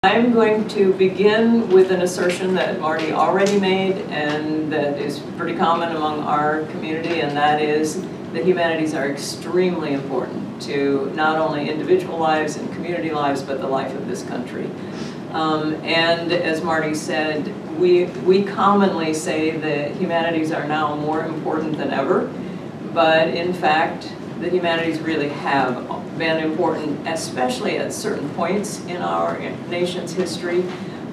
I'm going to begin with an assertion that Marty already made and that is pretty common among our community, and that is the humanities are extremely important to not only individual lives and community lives, but the life of this country. And as Marty said, we commonly say that humanities are now more important than ever, but in fact, the humanities really have been important, especially at certain points in our nation's history.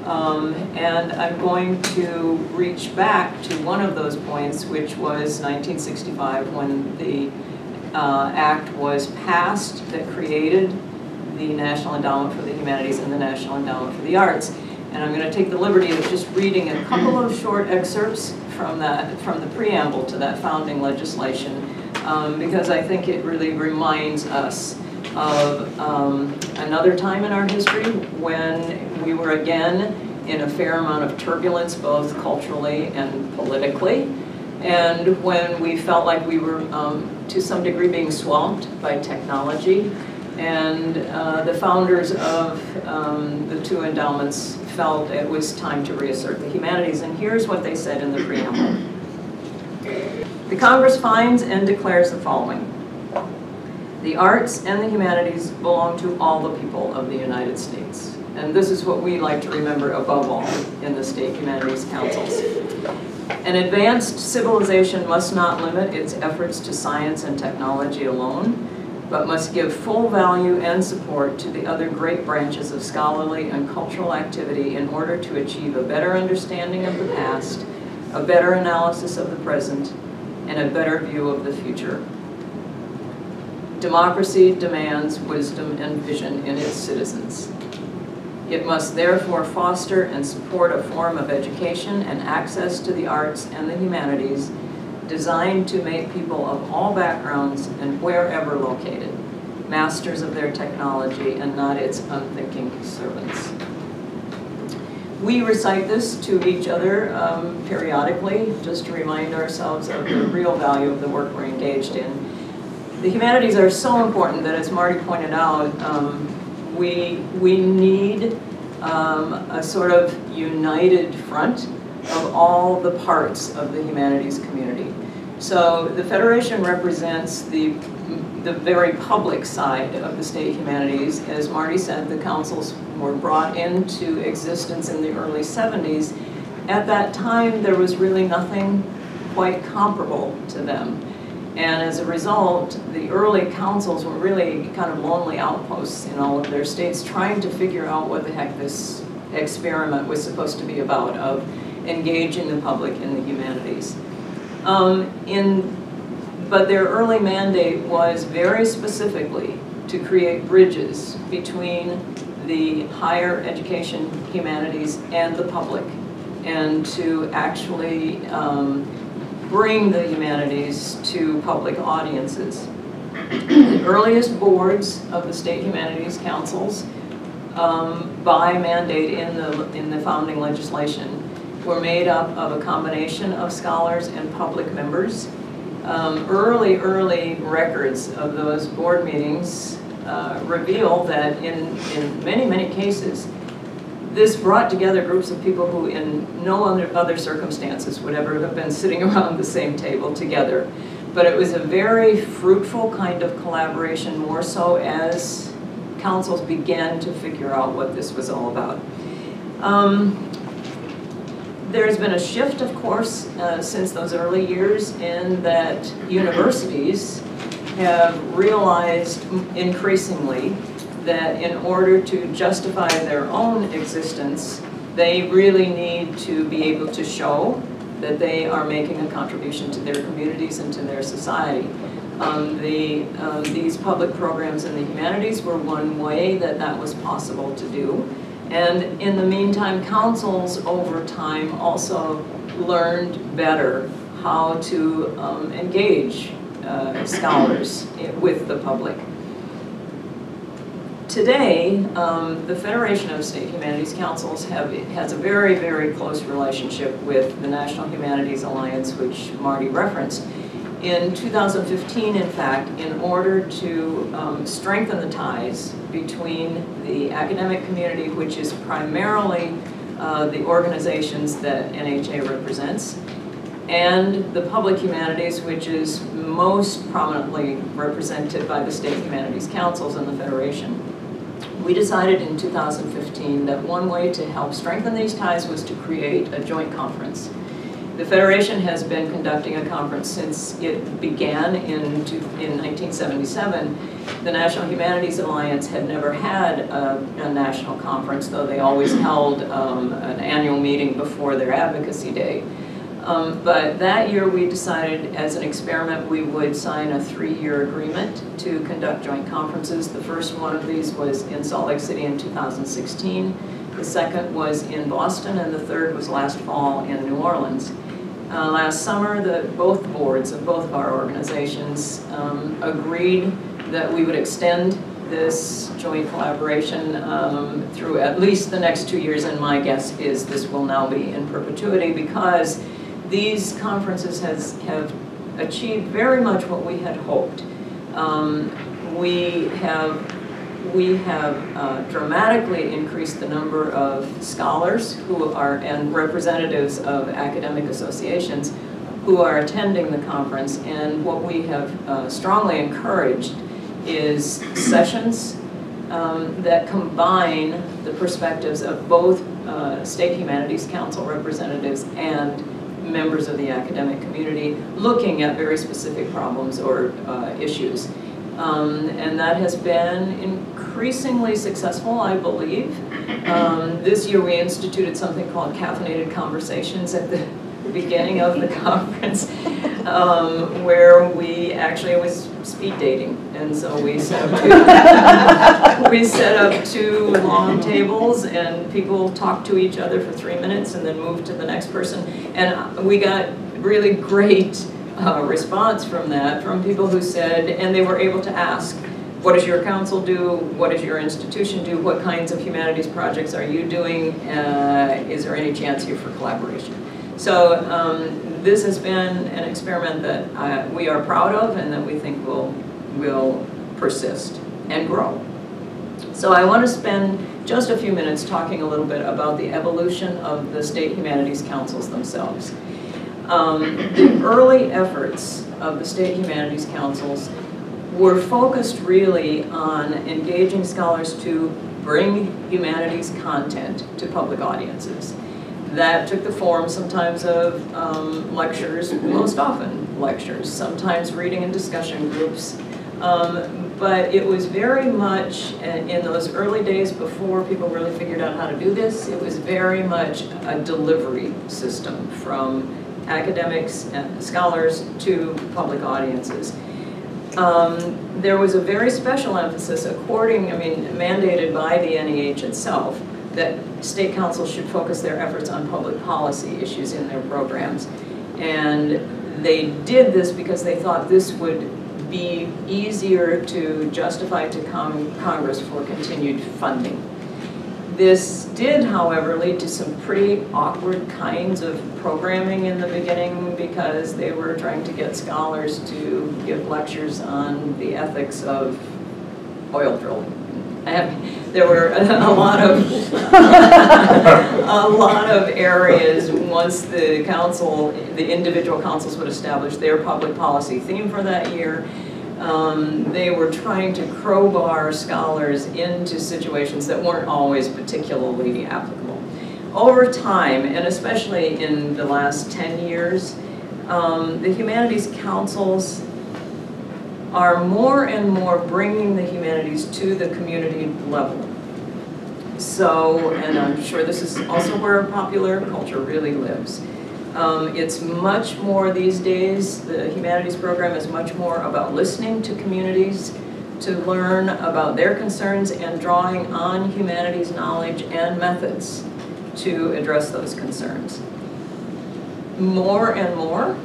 And I'm going to reach back to one of those points, which was 1965, when the act was passed that created the National Endowment for the Humanities and the National Endowment for the Arts. And I'm going to take the liberty of just reading a couple of short excerpts from the preamble to that founding legislation, because I think it really reminds us of another time in our history when we were again in a fair amount of turbulence, both culturally and politically, and when we felt like we were to some degree being swamped by technology. And the founders of the two endowments felt it was time to reassert the humanities, and here's what they said in the preamble. The Congress finds and declares the following. The arts and the humanities belong to all the people of the United States. And this is what we like to remember above all in the state humanities councils. An advanced civilization must not limit its efforts to science and technology alone, but must give full value and support to the other great branches of scholarly and cultural activity in order to achieve a better understanding of the past, a better analysis of the present, and a better view of the future. Democracy demands wisdom and vision in its citizens. It must therefore foster and support a form of education and access to the arts and the humanities designed to make people of all backgrounds and wherever located masters of their technology and not its unthinking servants. We recite this to each other periodically just to remind ourselves of the real value of the work we're engaged in. The humanities are so important that, as Marty pointed out, we need a sort of united front of all the parts of the humanities community. So the Federation represents the very public side of the state humanities. As Marty said, the councils were brought into existence in the early 70s. At that time, there was really nothing quite comparable to them. And as a result, the early councils were really kind of lonely outposts in all of their states, trying to figure out what the heck this experiment was supposed to be about, of engaging the public in the humanities. But their early mandate was very specifically to create bridges between the higher education humanities and the public, and to actually bring the humanities to public audiences. The earliest boards of the state humanities councils, by mandate in the founding legislation, were made up of a combination of scholars and public members. Early records of those board meetings reveal that in many cases, this brought together groups of people who in no other circumstances would ever have been sitting around the same table together. But it was a very fruitful kind of collaboration, more so as councils began to figure out what this was all about. There's been a shift, of course, since those early years, in that universities have realized increasingly that in order to justify their own existence, they really need to be able to show that they are making a contribution to their communities and to their society. These public programs in the humanities were one way that that was possible to do. And in the meantime, councils over time also learned better how to engage scholars with the public. Today, the Federation of State Humanities Councils has a very, very close relationship with the National Humanities Alliance, which Marty referenced. In 2015, in fact, in order to strengthen the ties between the academic community, which is primarily the organizations that NHA represents, and the public humanities, which is most prominently represented by the state humanities councils and the Federation, we decided in 2015 that one way to help strengthen these ties was to create a joint conference. The Federation has been conducting a conference since it began in 1977. The National Humanities Alliance had never had a national conference, though they always held an annual meeting before their advocacy day. But that year we decided as an experiment we would sign a 3-year agreement to conduct joint conferences. The first one of these was in Salt Lake City in 2016. The second was in Boston, and the third was last fall in New Orleans. Last summer, both boards of both of our organizations agreed that we would extend this joint collaboration through at least the next 2 years, and my guess is this will now be in perpetuity because these conferences have achieved very much what we had hoped. We have dramatically increased the number of scholars who are, and representatives of academic associations who are attending the conference, and what we have strongly encouraged is sessions that combine the perspectives of both State Humanities Council representatives and members of the academic community looking at very specific problems or issues. And that has been increasingly successful, I believe. This year we instituted something called Caffeinated Conversations at the beginning of the conference, where we actually, it was speed dating, and so we set up two long tables, and people talked to each other for 3 minutes and then moved to the next person, and we got really great response from that, from people who said, and they were able to ask, what does your council do? What does your institution do? What kinds of humanities projects are you doing? Is there any chance here for collaboration? So this has been an experiment that we are proud of and that we think will persist and grow. So I want to spend just a few minutes talking a little bit about the evolution of the State Humanities Councils themselves. The early efforts of the State Humanities Councils were focused really on engaging scholars to bring humanities content to public audiences. That took the form sometimes of lectures, most often lectures, sometimes reading and discussion groups. But it was very much, in those early days before people really figured out how to do this, it was very much a delivery system from academics and scholars to public audiences. There was a very special emphasis mandated by the NEH itself, that state councils should focus their efforts on public policy issues in their programs. And they did this because they thought this would be easier to justify to Congress for continued funding. This did, however, lead to some pretty awkward kinds of programming in the beginning because they were trying to get scholars to give lectures on the ethics of oil drilling. There were a lot of areas once the council, the individual councils would establish their public policy theme for that year. They were trying to crowbar scholars into situations that weren't always particularly applicable. Over time, and especially in the last 10 years, the humanities councils are more and more bringing the humanities to the community level. So, and I'm sure this is also where popular culture really lives. It's much more these days, the humanities program is much more about listening to communities, to learn about their concerns and drawing on humanities knowledge and methods to address those concerns. More and more,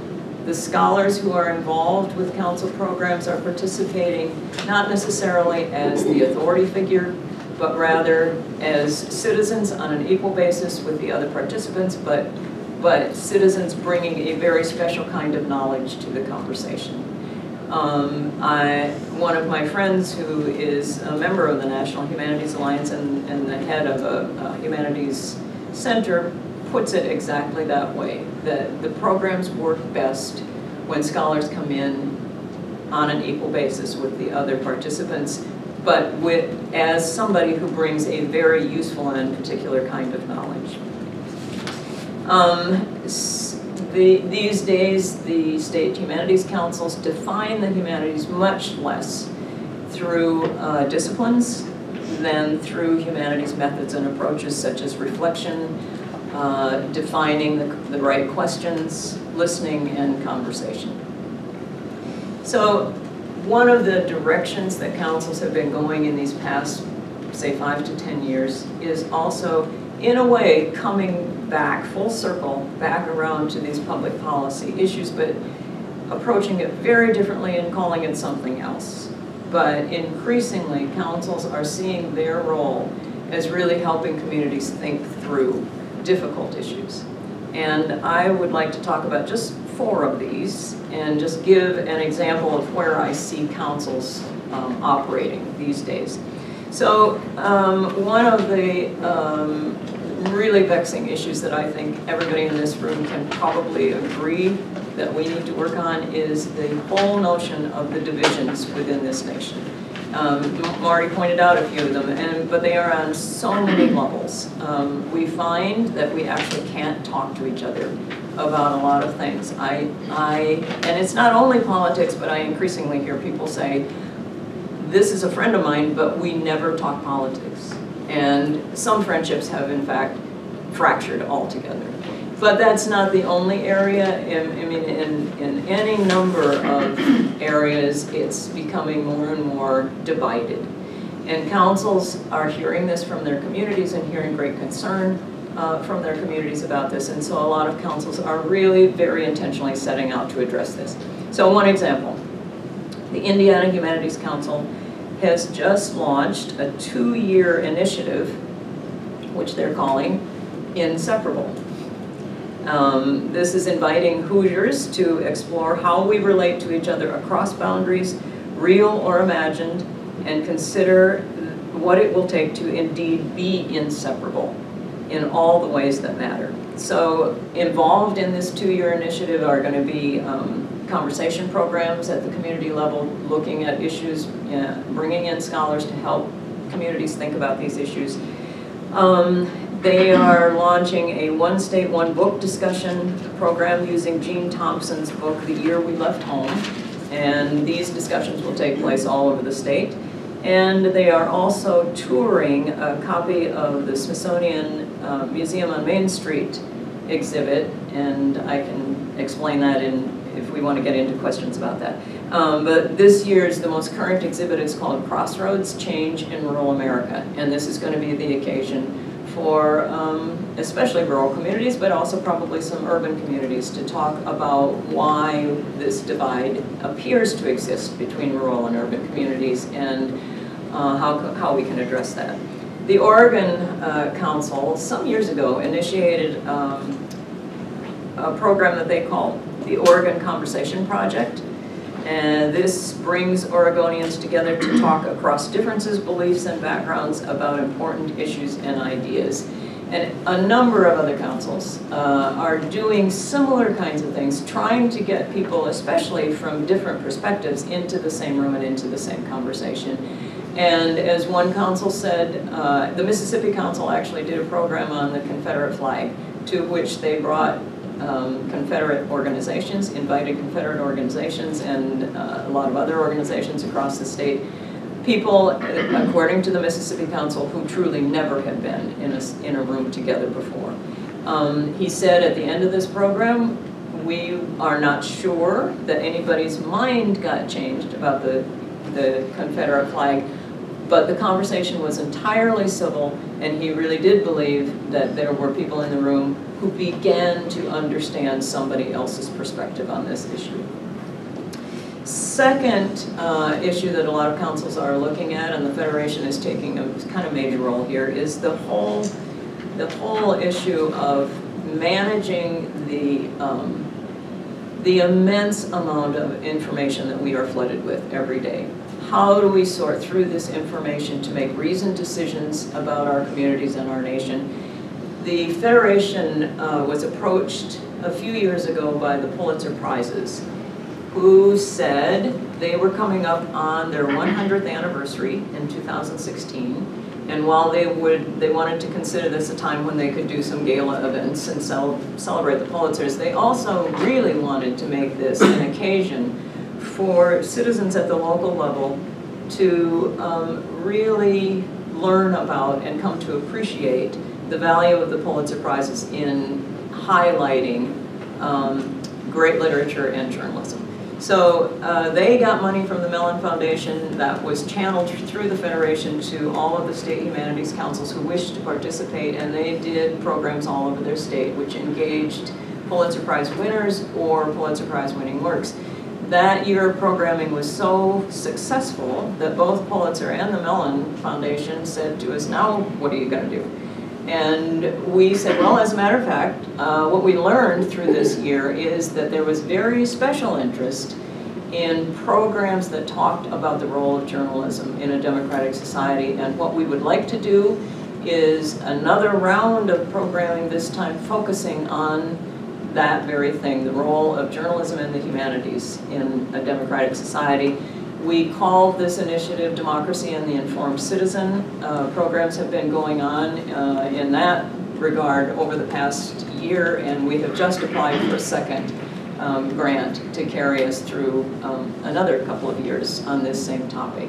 the scholars who are involved with council programs are participating not necessarily as the authority figure, but rather as citizens on an equal basis with the other participants, but but citizens bringing a very special kind of knowledge to the conversation. One of my friends who is a member of the National Humanities Alliance and the head of a humanities center puts it exactly that way, that the programs work best when scholars come in on an equal basis with the other participants, but as somebody who brings a very useful and particular kind of knowledge. These days, the state humanities councils define the humanities much less through disciplines than through humanities methods and approaches such as reflection, defining the right questions, listening, and conversation. So one of the directions that councils have been going in these past, say, 5 to 10 years is also, in a way, coming back full circle, back around to these public policy issues, but approaching it very differently and calling it something else. But increasingly, councils are seeing their role as really helping communities think through difficult issues. And I would like to talk about just 4 of these and just give an example of where I see councils operating these days. So one of the really vexing issues that I think everybody in this room can probably agree that we need to work on is the whole notion of the divisions within this nation. Marty pointed out a few of them, but they are on so many levels. We find that we actually can't talk to each other about a lot of things. And it's not only politics, but I increasingly hear people say, this is a friend of mine, but we never talk politics. And some friendships have, in fact, fractured altogether. But that's not the only area. I mean, in any number of areas, it's becoming more and more divided. And councils are hearing this from their communities and hearing great concern from their communities about this. And so a lot of councils are really very intentionally setting out to address this. So one example, the Indiana Humanities Council has just launched a 2-year initiative, which they're calling Inseparable. This is inviting Hoosiers to explore how we relate to each other across boundaries, real or imagined, and consider what it will take to indeed be inseparable in all the ways that matter. So involved in this 2-year initiative are going to be conversation programs at the community level, looking at issues, bringing in scholars to help communities think about these issues. They are launching a One State, One Book discussion program using Gene Thompson's book, The Year We Left Home. And these discussions will take place all over the state. And they are also touring a copy of the Smithsonian Museum on Main Street exhibit, and I can explain that if we want to get into questions about that. But this year's, the most current exhibit is called Crossroads, Change in Rural America. And this is going to be the occasion for especially rural communities, but also probably some urban communities, to talk about why this divide appears to exist between rural and urban communities, and how we can address that. The Oregon Council, some years ago, initiated a program that they call the Oregon Conversation Project. And this brings Oregonians together to talk across differences, beliefs, and backgrounds about important issues and ideas. And a number of other councils are doing similar kinds of things, trying to get people, especially from different perspectives, into the same room and into the same conversation. And as one council said, the Mississippi Council actually did a program on the Confederate flag, to which they brought Confederate organizations, invited Confederate organizations, and a lot of other organizations across the state. People, according to the Mississippi Council, who truly never had been in a room together before. He said at the end of this program, we are not sure that anybody's mind got changed about the Confederate flag, but the conversation was entirely civil, and he really did believe that there were people in the room who began to understand somebody else's perspective on this issue. Second issue that a lot of councils are looking at, and the Federation is taking a kind of major role here, is the whole issue of managing the immense amount of information that we are flooded with every day. How do we sort through this information to make reasoned decisions about our communities and our nation? The Federation was approached a few years ago by the Pulitzer Prizes, who said they were coming up on their 100th anniversary in 2016, and while they wanted to consider this a time when they could do some gala events and celebrate the Pulitzers, they also really wanted to make this an occasion for citizens at the local level to really learn about and come to appreciate the value of the Pulitzer Prizes in highlighting great literature and journalism. So they got money from the Mellon Foundation that was channeled through the Federation to all of the state humanities councils who wished to participate, and they did programs all over their state which engaged Pulitzer Prize winners or Pulitzer Prize winning works. That year programming was so successful that both Pulitzer and the Mellon Foundation said to us, now what are you going to do? And we said, well, as a matter of fact, what we learned through this year is that there was very special interest in programs that talked about the role of journalism in a democratic society. And what we would like to do is another round of programming, this time focusing on that very thing, the role of journalism and the humanities in a democratic society. We called this initiative Democracy and the Informed Citizen. Programs have been going on in that regard over the past year, and we have just applied for a second grant to carry us through another couple of years on this same topic.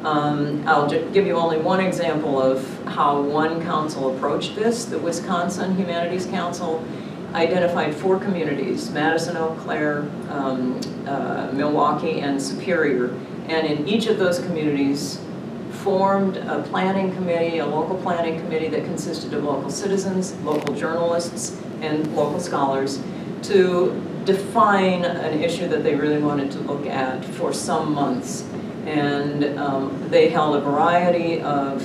I'll give you only one example of how one council approached this. The Wisconsin Humanities Council identified 4 communities, Madison, Eau Claire, Milwaukee, and Superior. And in each of those communities formed a planning committee, a local planning committee that consisted of local citizens, local journalists, and local scholars to define an issue that they really wanted to look at for some months. And they held a variety of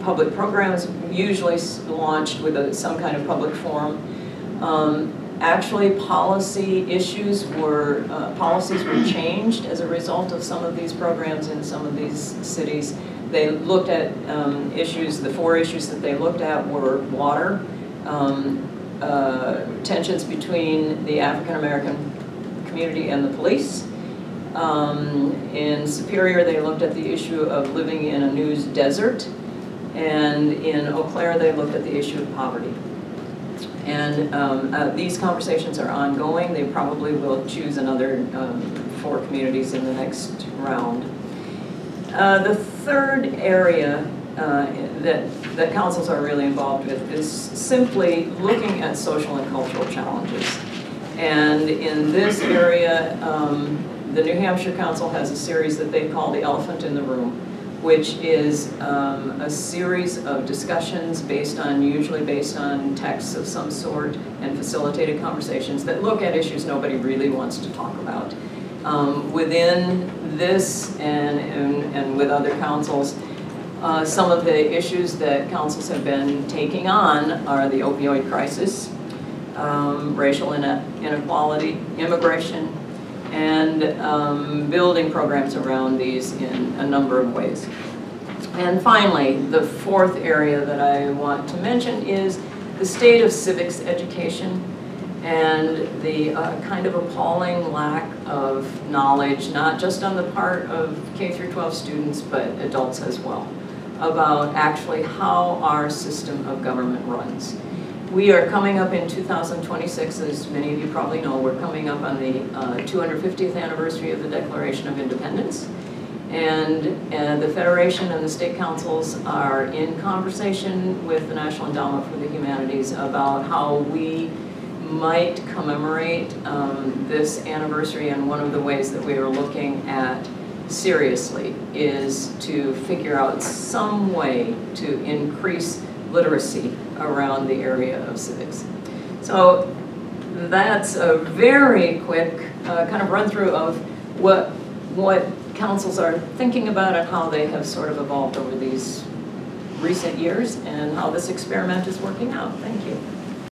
public programs, usually launched with some kind of public forum. Actually, policies were changed as a result of some of these programs in some of these cities. They looked at issues, the 4 issues that they looked at were water, tensions between the African American community and the police. In Superior, they looked at the issue of living in a news desert. And in Eau Claire, they looked at the issue of poverty. And these conversations are ongoing. They probably will choose another 4 communities in the next round. The third area that councils are really involved with is simply looking at social and cultural challenges. And in this area, the New Hampshire Council has a series that they call The Elephant in the Room, which is a series of discussions usually based on texts of some sort and facilitated conversations that look at issues nobody really wants to talk about. Within this and with other councils, some of the issues that councils have been taking on are the opioid crisis, racial inequality, immigration, and building programs around these in a number of ways. And finally, the 4th area that I want to mention is the state of civics education and the kind of appalling lack of knowledge, not just on the part of K-12 students, but adults as well, about actually how our system of government runs. We are coming up in 2026, as many of you probably know, we're coming up on the 250th anniversary of the Declaration of Independence. And the Federation and the state councils are in conversation with the National Endowment for the Humanities about how we might commemorate this anniversary, and one of the ways that we are looking at seriously is to figure out some way to increase literacy around the area of civics. So that's a very quick kind of run through of what councils are thinking about and how they have sort of evolved over these recent years and how this experiment is working out. Thank you.